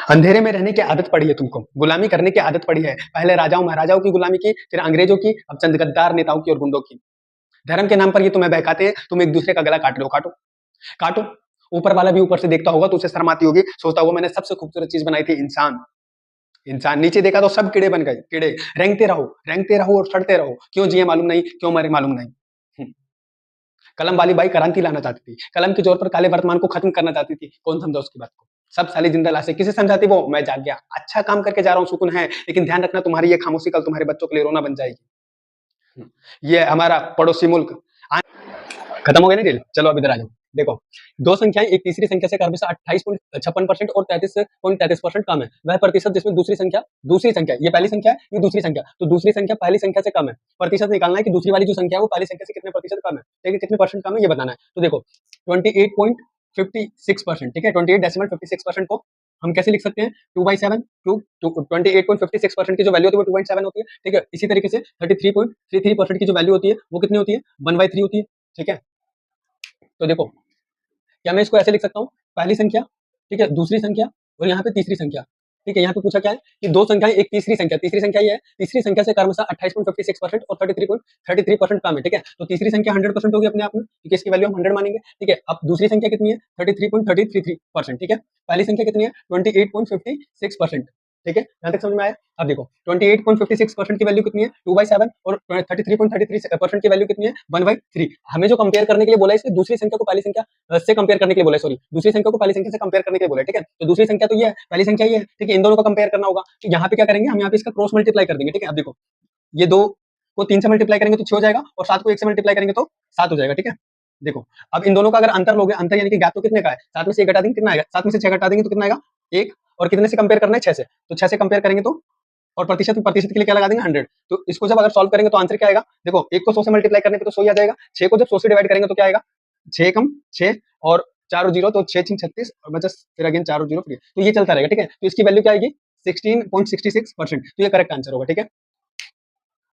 अंधेरे में रहने की आदत पड़ी है तुमको, गुलामी करने की आदत पड़ी है। पहले राजाओं महाराजाओं की गुलामी की, फिर अंग्रेजों की, अब चंद गद्दार नेताओं की और गुंडों की। धर्म के नाम पर ये तुम्हें बहकाते हैं, तुम एक दूसरे का गला काट रहे हो, काटो काटो। ऊपर वाला भी ऊपर से देखता होगा तो उसे शर्म आती होगी, सोचता होगा मैंने सबसे खूबसूरत चीज बनाई थी, इंसान। इंसान नीचे देखा तो सब कीड़े बन गए, कीड़े। रेंगते रहो और सड़ते रहो, क्यों जिए मालूम नहीं, क्यों मरे मालूम नहीं। कलम वाली बाई क्रांति लाना चाहती थी, कलम के जोर पर काले वर्तमान को खत्म करना चाहती थी, कौन समझा उसकी बात को। सब साली जिंदा लाशें, किसे समझाती वो, मैं जाग गया, अच्छा काम करके जा रहा हूँ, सुकून है, लेकिन ध्यान रखना तुम्हारी ये खामोशी कल तुम्हारे बच्चों के लिए रोना बन जाएगी। ये हमारा पड़ोसी मुल्क खत्म हो गया ना डील। चलो अब इधर आ जाओ। देखो, दो संख्याएं एक तीसरी संख्या से क्रमशः 28.56% और 33.33% कम है। वह प्रतिशत जिसमें दूसरी संख्या, ये पहली संख्या है, ये दूसरी संख्या, तो दूसरी संख्या पहली संख्या से कम है। प्रतिशत निकालना है कि दूसरी वाली जो संख्या है वो पहली संख्या से कितने प्रतिशत कम है, ठीक है, कितने परसेंट कम है ये बताना है। तो देखो 28.56%, ठीक है, 28.56% को हम कैसे लिख सकते हैं, 2/7, 28.56% की जो वैल्यू होती है वो 2.7 होती है, ठीक है। इसी तरीके से 33.33% की जो वैल्यू होती है वो कितनी होती है, 1/3 होती है, ठीक है। तो देखो, क्या मैं इसको ऐसे लिख सकता हूँ, पहली संख्या, ठीक है, दूसरी संख्या और यहाँ पे तीसरी संख्या, ठीक है। यहाँ पे पूछा क्या है कि दो संख्याएं एक तीसरी संख्या ये है, तीसरी संख्या से क्रमशः 28.56% और 33% कम है, ठीक है। तो तीसरी संख्या 100% होगी अपने आप में, क्योंकि इसकी वैल्यू हम 100 मानेंगे, ठीक है। अब दूसरी संख्या कितनी है, 33.33%, ठीक है। पहली संख्या कितनी है, 28.56%, ठीक है। यहाँ तक समझ में आया। अब देखो 28.56% की वैल्यू कितनी है, 2/7, और 33.33% की वैल्यू कितनी है, 1/3। हमें जो कंपेयर करने के लिए बोला है, इसलिए दूसरी संख्या को पहली संख्या से कंपेयर करने के लिए बोला है, सॉरी, दूसरी संख्या को पहली संख्या से कंपेयर करने के लिए बोला है, ठीक है। तो दूसरी संख्या तो ये है, पहली संख्या ये है, ठीक है। इन दोनों को कंपेयर करना होगा, तो यहाँ पे क्या करेंगे हम, यहाँ पे इसका क्रॉस मल्टीप्लाई कर देंगे, ठीक है। अब देखो, ये 2 को 3 से मल्टीप्लाई करेंगे तो 6 हो जाएगा, और 7 को 1 से मल्टीप्लाई करेंगे तो 7 हो जाएगा, ठीक है। देखो, अब इन दोनों का अगर अंतर लोगे, अंतर यानी कि गैप, तो कितने का है, 7 में से 1 घटा देंगे कितना आएगा, 7 में से 6 घटा देंगे तो कितना आएगा, 1। और कितने से कंपेयर करना है, 6 से, तो 6 से कंपेयर करेंगे तो, और प्रतिशत के लिए क्या लगा देंगे, 100। तो इसको जब अगर सॉल्व करेंगे तो आंसर क्या आएगा, देखो 1 को 100 से मल्टीप्लाई करने पे तो 100 ही आ जाएगा, 6 को जब 100 से डिवाइड करेंगे तो क्या आएगा, 6 कम 6 और 4 और 0 तो 6 6 36 और बचा फिर अगेन 4 और 0 फिर, तो ये चलता रहेगा, ठीक है। तो इसकी वैल्यू क्या आएगी, 16.66%, तो ये करेक्ट आंसर होगा, ठीक है।